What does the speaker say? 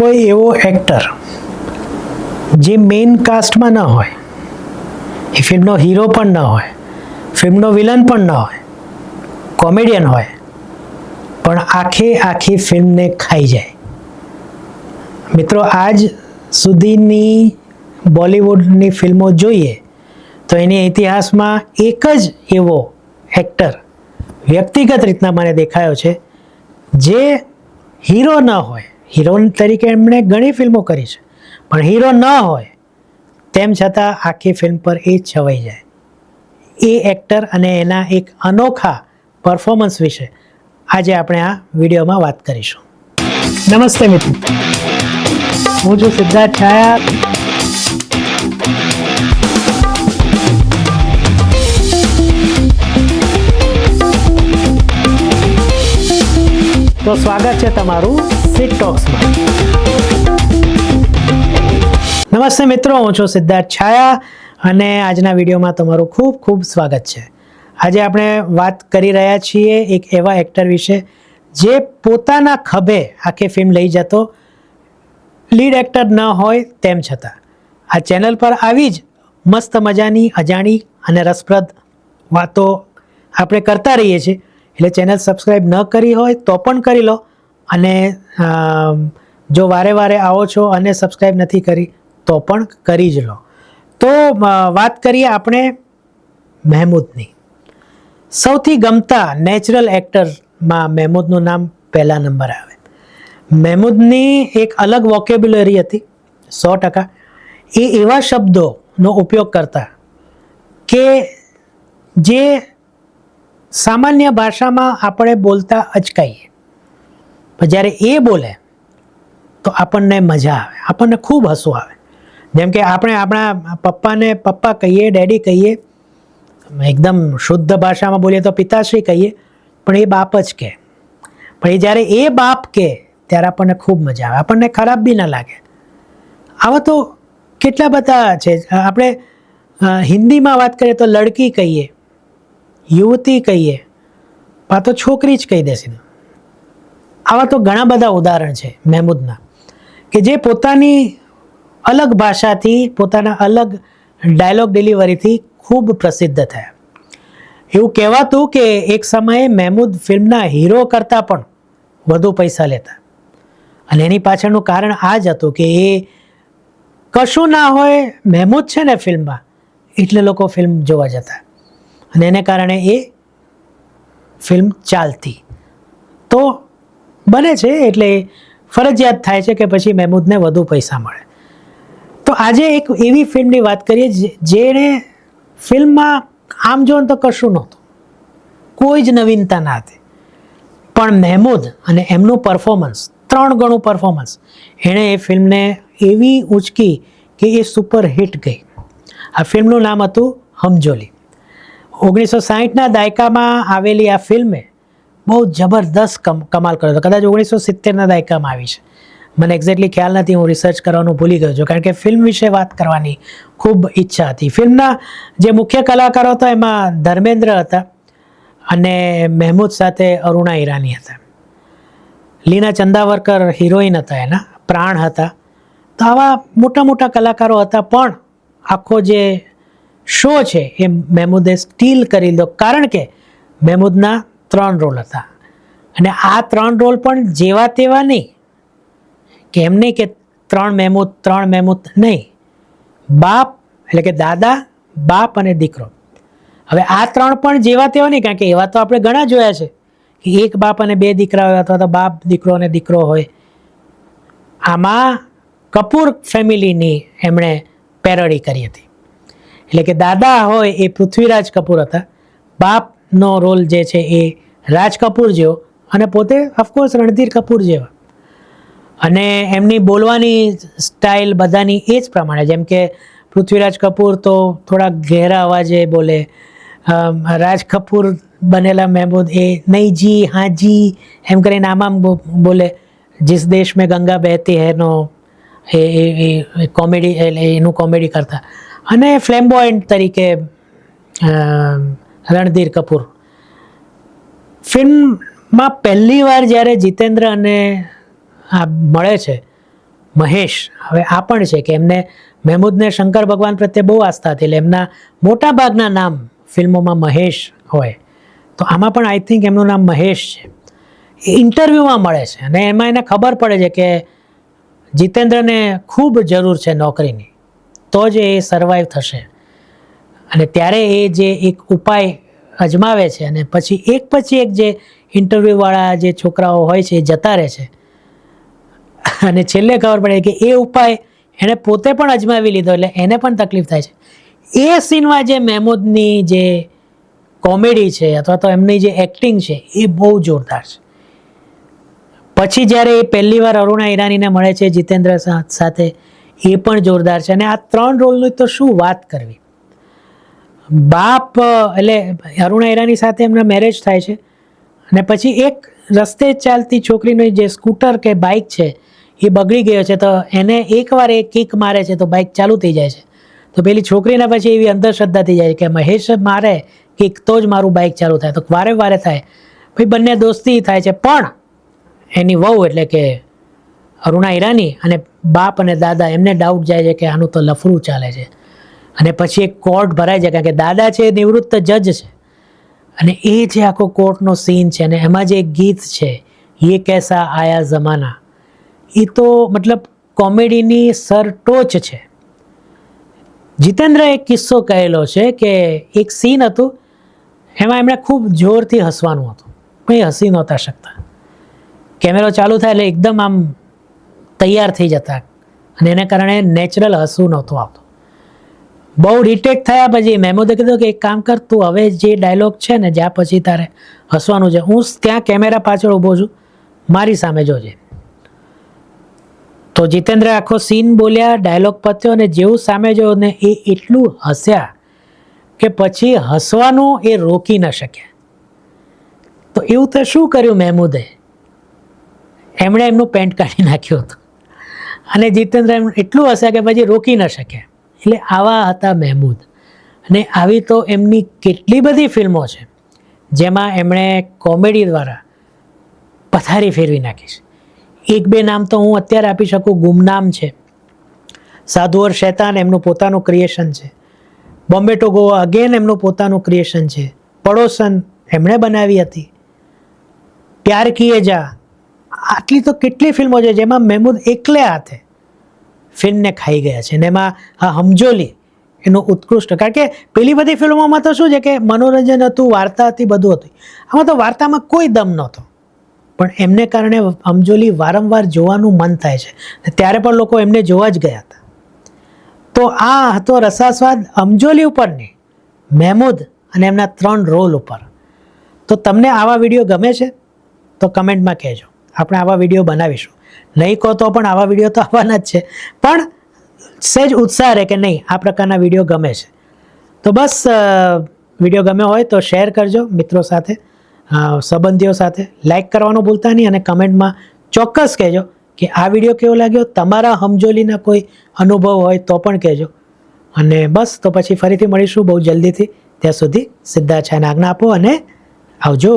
કોઈ એવો એક્ટર જે મેઇન કાસ્ટમાં ન હોય, એ ફિલ્મનો હીરો પણ ન હોય, ફિલ્મનો વિલન પણ ન હોય, કોમેડિયન હોય, પણ આખી ફિલ્મને ખાઈ જાય. મિત્રો, આજ સુધીની બોલિવૂડની ફિલ્મો જોઈએ તો એની ઇતિહાસમાં એક જ એવો એક્ટર વ્યક્તિગત રીતના મને દેખાયો છે જે હીરો ન હોય. હીરો તરીકે એમણે ઘણી ફિલ્મો કરી છે, પણ હીરો ન હોય તેમ છતાં આખી ફિલ્મ પર એ છવાઈ જાય. એ એક્ટર અને એના એક અનોખા પરફોર્મન્સ વિશે આજે આપણે આ વિડીયોમાં વાત કરીશું. નમસ્તે મિત્રો, હું છું સિદ્ધાર્થ છાયા. તો સ્વાગત છે તમારું સિટ ટોક્સમાં. નમસ્તે મિત્રો, હું છું સિદ્ધાર્થ છાયા અને આજના વિડીયોમાં તમારું ખૂબ ખૂબ સ્વાગત છે. આજે આપણે વાત કરી રહ્યા છીએ એક એવા એક્ટર વિશે જે પોતાના ખભે આખી ફિલ્મ લઈ જતો, લીડ એક્ટર ન હોય તેમ છતાં આ ચેનલ પર આવી જ મસ્ત મજાની અજાણી અને રસપ્રદ વાતો આપણે કરતા રહીએ છીએ. એટલે ચેનલ સબસ્ક્રાઈબ ન કરી હોય તો પણ કરી લો, અને જો વારે વારે આવો છો અને સબસ્ક્રાઈબ નથી કરી તો પણ કરી જ લો. તો વાત કરીએ આપણે મહેમૂદની. સૌથી ગમતા નેચરલ એક્ટરમાં મહેમૂદનું નામ પહેલા નંબર આવે. મહેમૂદની એક અલગ વોકેબ્યુલરી હતી, 100%. એ એવા શબ્દોનો ઉપયોગ કરતા કે જે સામાન્ય ભાષામાં આપણે બોલતા અચકાઈએ, પણ જ્યારે એ બોલે તો આપણને મજા આવે, આપણને ખૂબ હસવું આવે. જેમ કે આપણે આપણા પપ્પાને પપ્પા કહીએ, ડેડી કહીએ, એકદમ શુદ્ધ ભાષામાં બોલીએ તો પિતાશ્રી કહીએ, પણ એ બાપ જ કહે. પણ એ જ્યારે એ બાપ કહે ત્યારે આપણને ખૂબ મજા આવે, આપણને ખરાબ બી ન લાગે. આવા તો કેટલા બધા છે. આપણે હિન્દીમાં વાત કરીએ તો લડકી કહીએ, યુવતી કહીએ, આ તો છોકરી જ કહી દેશે. આવા તો ઘણા બધા ઉદાહરણ છે મહેમૂદના, કે જે પોતાની અલગ ભાષાથી, પોતાના અલગ ડાયલોગ ડિલિવરીથી ખૂબ પ્રસિદ્ધ થયા. એવું કહેવાતું કે એક સમયે મહેમૂદ ફિલ્મના હીરો કરતાં પણ વધુ પૈસા લેતા, અને એની પાછળનું કારણ આ જ હતું કે એ કશું ના હોય, મહેમૂદ છે ને ફિલ્મમાં, એટલે લોકો ફિલ્મ જોવા જતા, અને એને કારણે એ ફિલ્મ ચાલતી. તો બને છે એટલે ફરજિયાત થાય છે કે પછી મહેમૂદને વધુ પૈસા મળે. તો આજે એક એવી ફિલ્મની વાત કરીએ જેણે ફિલ્મમાં આમ જોઈને તો કશું નહોતું, કોઈ જ નવીનતા ના હતી, પણ મહેમૂદ અને એમનું પરફોર્મન્સ, 3 ગણું પરફોર્મન્સ, એણે એ ફિલ્મને એવી ઊંચકી કે એ સુપર હિટ ગઈ. આ ફિલ્મનું નામ હતું હમજોલી. 1960ના દાયકામાં આવેલી આ ફિલ્મે બહુ જબરદસ્ત કમાલ કર્યો હતો. કદાચ 1970ના દાયકામાં આવી છે, મને એક્ઝેક્ટલી ખ્યાલ નથી, હું રિસર્ચ કરવાનું ભૂલી ગયો છું, કારણ કે ફિલ્મ વિશે વાત કરવાની ખૂબ ઈચ્છા હતી. ફિલ્મના જે મુખ્ય કલાકારો હતા એમાં ધર્મેન્દ્ર હતા, અને મહેમૂદ સાથે અરુણા ઈરાની હતા. લીના ચંદાવરકર હિરોઈન હતા, એના પ્રાણ હતા. તો આવા મોટા મોટા કલાકારો હતા, પણ આખો જે શો છે એ મહેમૂદે સ્ટીલ કરી લીધો, કારણ કે મહેમૂદના 3 રોલ હતા. અને આ 3 રોલ પણ જેવા તેવા નહીં, કે એમ નહીં કે 3 મહેમૂદ નહીં. બાપ એટલે કે દાદા, બાપ અને દીકરો. હવે આ 3 પણ જેવા તેવા નહીં, કારણ કે એવા તો આપણે ઘણા જોયા છે કે એક બાપ અને 2 દીકરા હોય, અથવા તો બાપ, દીકરો અને દીકરો હોય. આમાં કપૂર ફેમિલીની એમણે પેરોડી કરી હતી. એટલે કે દાદા હોય એ પૃથ્વીરાજ કપૂર હતા, બાપનો રોલ જે છે એ રાજ કપૂર જેવો, અને પોતે ઓફકોર્સ રણધીર કપૂર જેવા. અને એમની બોલવાની સ્ટાઇલ બધાની એ જ પ્રમાણે, જેમ કે પૃથ્વીરાજ કપૂર તો થોડા ઘેરા અવાજે બોલે, રાજ કપૂર બનેલા મહેમૂદ એ નહીં જી, હા જી એમ કરીને આમ બોલે. જીસ દેશ મેં ગંગા બહેતી હૈનો એ કોમેડી, એનું કોમેડી કરતા. અને ફ્લેમ્બોયન્ટ તરીકે રણધીર કપૂર. ફિલ્મમાં પહેલી વાર જ્યારે જીતેન્દ્ર અને આ મળે છે મહેશ, હવે આ પણ છે કે એમને મહેમૂદને શંકર ભગવાન પ્રત્યે બહુ આસ્થા હતી, એટલે એમના મોટા ભાગના નામ ફિલ્મોમાં મહેશ હોય. તો આમાં પણ આઈ થિંક એમનું નામ મહેશ છે. એ ઇન્ટરવ્યૂમાં મળે છે અને એમાં એને ખબર પડે છે કે જીતેન્દ્રને ખૂબ જરૂર છે નોકરીની, તો જ એ સર્વાઈવ થશે. અને ત્યારે એ જે એક ઉપાય અજમાવે છે અને પછી એક જે ઇન્ટરવ્યૂવાળા જે છોકરાઓ હોય છે એ જતા રહે છે અને છેલ્લે ખબર પડે કે એ ઉપાય એણે પોતે પણ અજમાવી લીધો, એટલે એને પણ તકલીફ થાય છે. એ સીનમાં જે મહેમૂદની જે કોમેડી છે અથવા તો એમની જે એક્ટિંગ છે એ બહુ જોરદાર છે. પછી જ્યારે એ પહેલી વાર અરુણા ઈરાનીને મળે છે જીતેન્દ્ર સાથે, એ પણ જોરદાર છે. અને આ 3 રોલની તો શું વાત કરવી. બાપ એટલે અરુણા ઈરાની સાથે એમના મેરેજ થાય છે અને પછી એક રસ્તે ચાલતી છોકરીનો જે સ્કૂટર કે બાઇક છે એ બગડી ગયો છે, તો એને એકવાર એ કિક મારે છે તો બાઇક ચાલુ થઈ જાય છે. તો પેલી છોકરીના પછી એવી અંધશ્રદ્ધા થઈ જાય કે મહેશ મારે કિક તો જ મારું બાઇક ચાલુ થાય, તો વારે વારે થાય. પછી બંને દોસ્તી થાય છે, પણ એની વહુ એટલે કે અરુણા ઈરાની અને બાપ અને દાદા એમને ડાઉટ જાય છે કે આનું તો લફરું ચાલે છે. અને પછી એક કોર્ટ ભરાય છે, કારણ કે દાદા છે એ નિવૃત્ત જજ છે અને એ જે આખો કોર્ટનો સીન છે અને એમાં જે ગીત છે યે કૈસા આયા ઝમાના, એ તો મતલબ કોમેડીની સરટોચ છે. જીતેન્દ્ર એક કિસ્સો કહેલો છે કે એક સીન હતું, એમાં એમણે ખૂબ જોરથી હસવાનું હતું પણ એ હસી નહોતા શકતા. કેમેરો ચાલુ થાય એટલે એકદમ આમ તૈયાર થઈ જતા અને એને કારણે નેચરલ હસવું નહોતું આવતું. બહુ રિટેક થયા પછી મહેમૂદે કીધું કે એક કામ કર, તું હવે જે ડાયલોગ છે ને જ્યાં પછી તારે હસવાનું છે, હું ત્યાં કેમેરા પાછળ ઊભો છું, મારી સામે જોજે. તો જીતેન્દ્ર આખો સીન બોલ્યા, ડાયલોગ પત્યો અને જેવું સામે જોયો ને એ એટલું હસ્યા કે પછી હસવાનું એ રોકી ન શક્યા. તો એવું તો શું કર્યું મહેમૂદે, એમણે એમનું પેન્ટ કાઢી નાખ્યું હતું અને જીતેન્દ્ર એટલું હસ્યા કે પછી રોકી ન શક્યા. એટલે આવા હતા મહેમૂદ. અને આવી તો એમની કેટલી બધી ફિલ્મો છે જેમાં એમણે કોમેડી દ્વારા પથારી ફેરવી નાખી છે. એક બે નામ તો હું અત્યારે આપી શકું. ગુમનામ છે, સાધુ ઓર શૈતાન એમનું પોતાનું ક્રિએશન છે, બોમ્બે ટુ ગોવા અગેન એમનું પોતાનું ક્રિએશન છે, પડોસન એમણે બનાવી હતી, પ્યાર કિએ જા, આટલી તો કેટલી ફિલ્મો છે જેમાં મહેમૂદ એકલે હાથે ફિલ્મને ખાઈ ગયા છે. અને એમાં આ હમજોલી એનું ઉત્કૃષ્ટ, કારણ કે પેલી બધી ફિલ્મોમાં તો શું છે કે મનોરંજન હતું, વાર્તા હતી, બધું હતું. આમાં તો વાર્તામાં કોઈ દમ નહોતો, પણ એમને કારણે હમજોલી વારંવાર જોવાનું મન થાય છે. ત્યારે પણ લોકો એમને જોવા જ ગયા હતા. તો આ હતો રસાસ્વાદ હમજોલી ઉપર નહીં, મહેમૂદ અને એમના 3 રોલ ઉપર. તો તમને આવા વિડીયો ગમે છે તો કમેન્ટમાં કહેજો, આપણે આવા વિડીયો બનાવીશું. નહીં કહો તો પણ આવા વિડીયો તો આવવાના જ છે, પણ સહેજ ઉત્સાહ રહે કે નહીં આ પ્રકારના વિડીયો ગમે છે. તો બસ વિડીયો ગમ્યો હોય તો શેર કરજો મિત્રો સાથે, સંબંધીઓ સાથે. લાઈક કરવાનું ભૂલતા નહીં અને કમેન્ટમાં ચોક્કસ કહેજો કે આ વિડીયો કેવો લાગ્યો, તમારા હમજોલીના કોઈ અનુભવ હોય તો પણ કહેજો. અને બસ તો પછી ફરીથી મળીશું બહુ જલ્દીથી. ત્યાં સુધી સિદ્ધાર્થ છાયાને આજ્ઞા આપો અને આવજો.